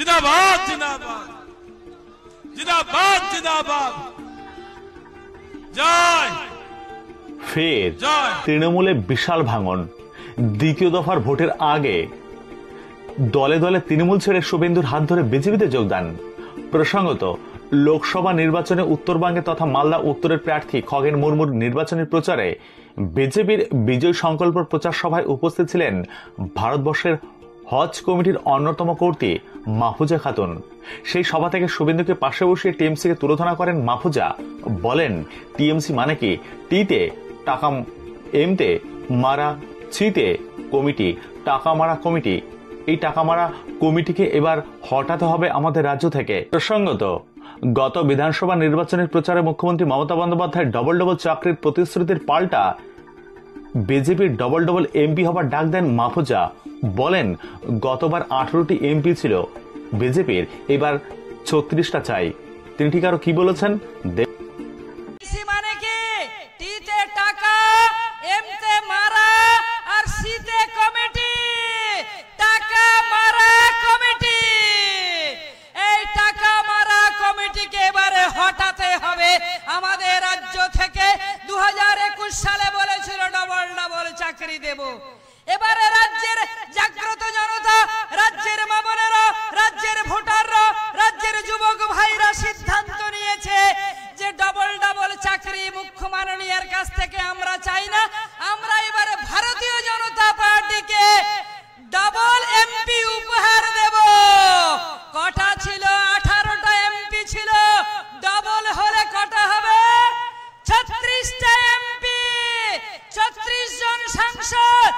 जिंदाबाद जिंदाबाद जिंदाबाद जिंदाबाद जय। ফের তৃণমূলে বিশাল ভাঙন। দ্বিতীয় দফার ভোটের আগে দলে দলে তৃণমূল ছেড়ে শুভেন্দুর হাত ধরে বিজেপিতে যোগদান। প্রসঙ্গত, লোকসভা নির্বাচনে উত্তরবঙ্গে তথা মালদা উত্তরের প্রার্থী খগেন মুর্মুর নির্বাচনী প্রচারে বিজেপির বিজয় সংকল্প প্রচার সভায় উপস্থিত ছিলেন ভারতবর্ষের হজ কমিটির অন্যতম কর্ত্রী মাহফুজা খাতুন। সেই সভা থেকে শুভেন্দুকে পাশে বসিয়ে টিএমসিকে তুলোধনা করেন মাহফুজা। বলেন, টিএমসি মানে কি? টিতে টাকা, এমতে মারা, চিতে কমিটি, টাকা মারা কমিটি। এই টাকা মারা কমিটিকে এবার হটাতে হবে আমাদের রাজ্য থেকে। প্রসঙ্গত, গত বিধানসভা নির্বাচনের প্রচারে মুখ্যমন্ত্রী মমতা বন্দ্যোপাধ্যায় ডবল ডবল চাকরির প্রতিশ্রুতির পাল্টা বিজেপির ডবল ডবল এমপি হবার ডাক দেন মাহফুজা। বলেন, গতবার 18টি এমপি ছিল বিজেপির, এবার 36টা চাই। তিনি ঠিক আরো কি বলেছেন? মানে কি? টিতে টাকা, এমতে মারা আর সিতে কমিটি। টাকা মারা কমিটি, এই টাকা মারা কমিটিকে এবারে হটাতে হবে আমাদের রাজ্য থেকে। 2021 সালে বলেছিল ডবল ডবল চাকরি দেব। এবারে রাজ্যের জাগ্রত জনতা, রাজ্যের মা বোনেরা, রাজ্যের ভোটাররা, রাজ্যের যুবক ভাইরা সিদ্ধান্ত নিয়েছে যে ডবল ডবল চাকরি মুখ্য মাননীয়ের কাছ থেকে আমরা চাই না। আমরা এবারে ভারতীয় জনতা পার্টিকে ডবল এমপি উপহার দেব। কটা ছিল? 18টা এমপি ছিল। ডবল হলে কটা হবে? 36টা এমপি, 36 জন সাংসদ।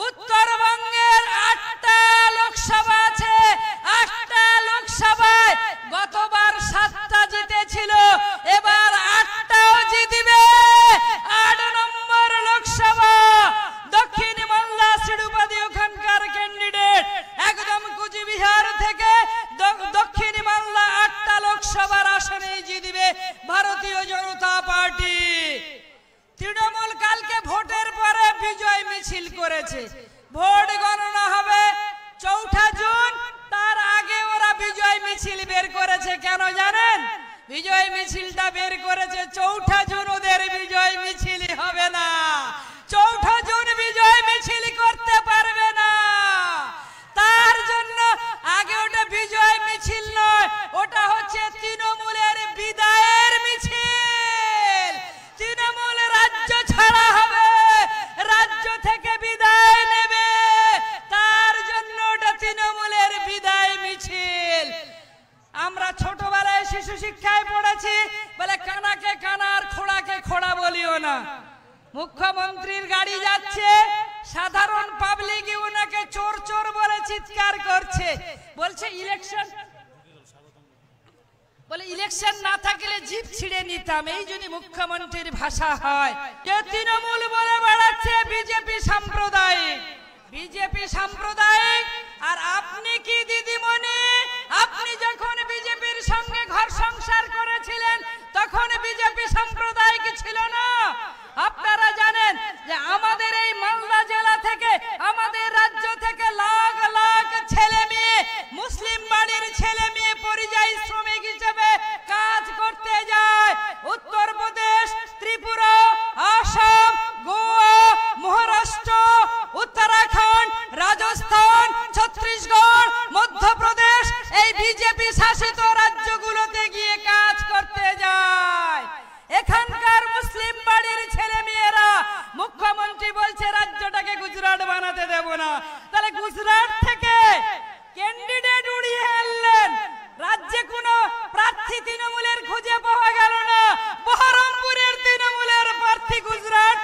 উত্তরবঙ্গের 8টা লোকসভা আছে। 8টা লোকসভায় গতবার 7টা জিতেছিল, এবার 8টাও জিতবে। 8 নম্বর লোকসভা দক্ষিণ মালদা সিডুপাদি, ওখানকার ক্যান্ডিডেট একদম কুচবিহার থেকে দক্ষিণ মালদা 8টা লোকসভার আসনেই জিতবে ভারতীয় জনতা পার্টি। তৃণমূল কালকে ভোটের পরে বিজয় মিছিল করেছে। ভোট গণনা হবে 4 জুন, তার আগে ওরা বিজয় মিছিল বের করেছে। কেন জানেন? বিজয় মিছিলটা বের করেছে 4 জুন, ওদের বিজয় মিছিল হবে না। 4 জুন বিজয় মিছিল করতে পারবে না। তার জন্য আগে ওটা বিজয় মিছিল নয়, ওটা হচ্ছে তৃণমূলের বিদায়ের মিছিল। তৃণমূল রাজ্য ছাড়া হবে, রাজ্য থেকে বিদায় নেবে, তার জন্য ওটা তৃণমূলের বিদায় মিছিল। আমরা ছোটবেলায় শিশু শিক্ষায় পড়েছি, বলে কানাকে কানা আর খোড়াকে খোড়া বলিও না। মুখ্যমন্ত্রীর গাড়ি যাচ্ছে, সাধারণ পাবলিক ওনাকে চোর চোর বলে চিৎকার করছে, বলছে ইলেকশন, বলে ইলেকশন না থাকলে জিপ ছিঁড়ে নিতাম। এই যদি মুখ্যমন্ত্রীর ভাষা হয়। কে তৃণমূল বলে বেড়াচ্ছে বিজেপি সাম্প্রদায়িক, বিজেপি সাম্প্রদায়িক। আর আপনি কি দিদিমণি, আপনি যখন বিজেপির সঙ্গে ঘর সংসার করেছিলেন তখন বিজেপি সাম্প্রদায়িক ছিল না? আপনারা জানেন যে আমাদের এই মালদা জেলা থেকে, আমাদের রাজ্য থেকে লাখ লাখ ছেলে মেয়ে, মুসলিম বাড়ির ছেলে মেয়ে পরিযায়ী শ্রমিক হিসেবে কাজ করতে যায়। উত্তরপ্রদেশ, ত্রিপুরা, আসাম, গোয়া, মহারাষ্ট্র, উত্তরাখণ্ড, রাজস্থান, ছত্তিশগড়, মধ্যপ্রদেশ, এই বিজেপি শাসিত রাজ্যগুলোতে গিয়ে কাজ করতে যায়। এখানকার মুসলিম বাড়ির ছেলে মেয়েরা, মুখ্যমন্ত্রী বলছে রাজ্যটাকে গুজরাট বানাতে দেব না। তাহলে গুজরাট থেকে ক্যান্ডিডেট উড়িয়ে আনলেন, রাজ্যে কোনো প্রার্থী তৃণমূলের খুঁজে পাওয়া গেল না। বহরমপুরের তৃণমূলের প্রার্থী গুজরাট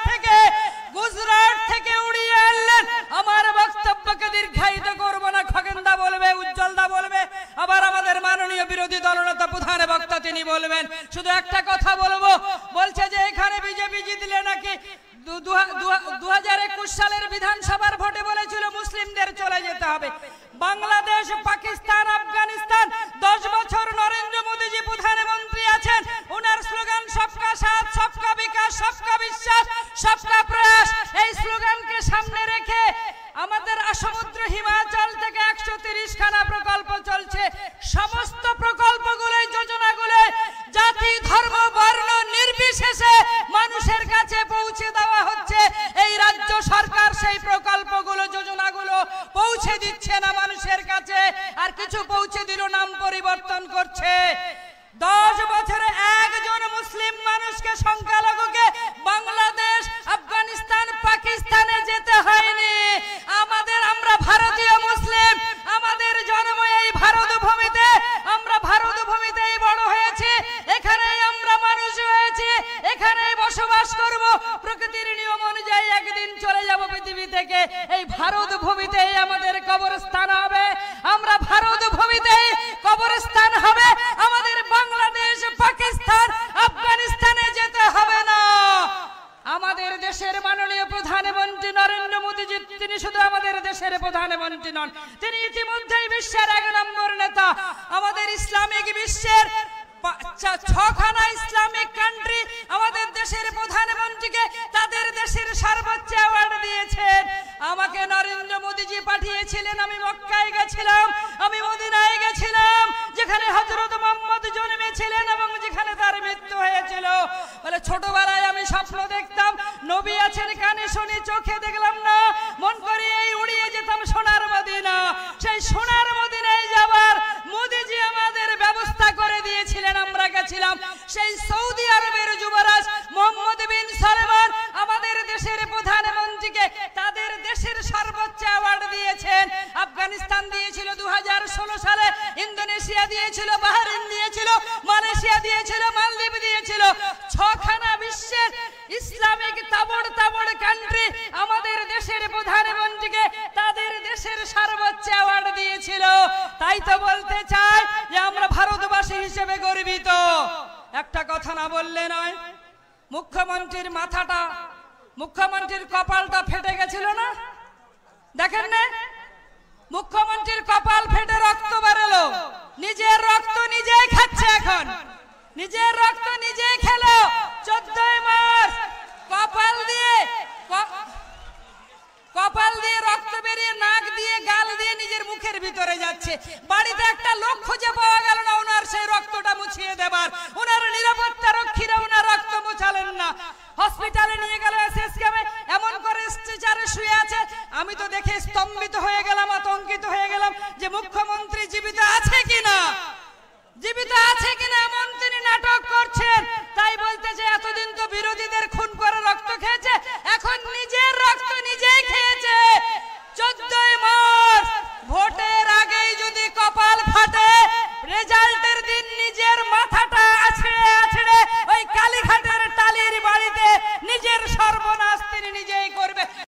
থেকে উড়িয়ে আনলেন। আমার বক্তব্যকে দীর্ঘায়িত করবো না, খগেনদা বলবে, উজ্জ্বলদা বলবে, আবার আমাদের মাননীয় বিরোধী দলনেতা প্রধান বক্তা তিনি বলবেন। শুধু একটা কথা বলবো, বলছে যে এখানে বিজেপি জিতলে নাকি 2021 সালের বিধানসভার ভোটে বলেছিল মুসলিমদের চলে যেতে হবে। বাংলাদেশ, পাকিস্তান, আফগানিস্তান 10 বছর নরেন্দ্র মোদীজি প্রধানমন্ত্রী আছেন। ওনার স্লোগান সবকা সাথ, সবকা বিকাশ, সবকা বিশ্বাস, সবকা প্রয়াস। এই স্লোগানকে সামনে রেখে আমাদের সমুদ্র হিমাচল থেকে 130 খানা প্রকল্প চলছে। পৌঁছে দেওয়া হচ্ছে, এই রাজ্য সরকার সেই প্রকল্পগুলো যোজনাগুলো পৌঁছে দিচ্ছে না মানুষের কাছে, আর কিছু পৌঁছে দিল নাম পরিবর্তন করছে। 10 বছরে একজন মুসলিম মানুষকে, সংখ্যালঘুকে বাংলাদেশ, আফগানিস্তান, পাকিস্তানে যেতে হয়নি। আমরা ভারতীয় মুসলিম, আমাদের জন্ম এই ভারত ভূমিতে, আমরা ভারত ভূমিতেই বড় হয়েছি, এখানেই আমরা মানুষ হয়েছি, এখানেই বসবাস করব, প্রকৃতির নিয়ম অনুযায়ী একদিন চলে যাব পৃথিবী থেকে। এই ভারত ভূমিতেই আমাদের কবরস্থান হবে, আমরা ভারত ভূমিতেই কবরস্থান হবে, আমাদের বাংলাদেশ, পাকিস্তান, আফগানিস্তানে যেতে হবে না। আমাদের দেশের মাননীয় প্রধানমন্ত্রী নরেন্দ্র মোদীজি, তিনি শুধু আমাদের দেশের প্রধানমন্ত্রী নন, তিনি ইতিমধ্যেই বিশ্বের 1 নম্বর নেতা। আমাদের ইসলামিক বিশ্বের 6খানা ইসলামিক কান্ট্রি আমাদের দেশের প্রধানমন্ত্রীকে তাদের দেশের সর্বোচ্চ অ্যাওয়ার্ড দিয়েছেন। আমাকে নরেন্দ্র মোদীজি পাঠিয়েছিলেন, আমি মক্কায় গেছিলাম, আমি মদিনায় গেছিলাম, যেখানে হযরত মুহাম্মদ জন্মেছিলেন এবং যেখানে তার মৃত্যু হয়েছিল। বলে ছোটবেলায় আমি স্বপ্ন দেখতাম নবী আছেন, কানে শুনি, চোখে দেখলাম না, মন করে এই উড়িয়ে যেতাম সোনার মদিনা। সেই সোনার মদিনায় যাবার মোদীজি আমাদের ব্যবস্থা করে দিয়েছিলেন, আমরা গেছিলাম। সেই সৌদি আরবের যুবরাজ মোহাম্মদ বিন সালমান আমাদের দেশের প্রধানমন্ত্রীকে তাদের দেশের সর্বোচ্চ অ্যাওয়ার্ড দিয়েছেন। আফগানিস্তান দিয়েছিল 2016 সালে, ইন্দোনেশিয়া দিয়েছিল, বাহরাইন দিয়েছিল, মালয়েশিয়া দিয়েছিল, মালদ্বীপ দিয়েছিল। 6খানা বিশ্বের ইসলামিক তাবড় কান্ট্রি আমাদের দেশের প্রধানমন্ত্রীকে তাদের দেশের সর্বোচ্চ অ্যাওয়ার্ড দিয়েছিল। তাই তো বলতে চাই যে আমরা ভারতবাসী হিসেবে গর্বিত। একটা কথা না বললে নয়, মুখ্যমন্ত্রীর মুখ্যমন্ত্রীর কপালটা ফেটে গেছিল না, দেখেন না? মুখ্যমন্ত্রীর কপাল ফেটে রক্ত বেরোলো, নিজের রক্ত নিজেই খাচ্ছে, এখন নিজের রক্ত নিজেই খেলো। 14 মাস কপাল দিয়ে রক্ত বেরিয়ে নাক দিয়ে, গাল দিয়ে নিজের মুখের ভিতরে যাচ্ছে। বাড়িতে একটা লোক খুঁজে পাওয়া গেল না ওনার সেই রক্তটা মুছিয়ে দেবার, ওনার নিরাপত্তা রক্ষীরা ওনার রক্ত মুছালেন না। হসপিটালে নিয়ে গেল, এসএসকেমে এমন করে স্ট্রেচারে শুয়ে আছে, আমি তো দেখে স্তম্ভিত হয়ে গেলাম। অত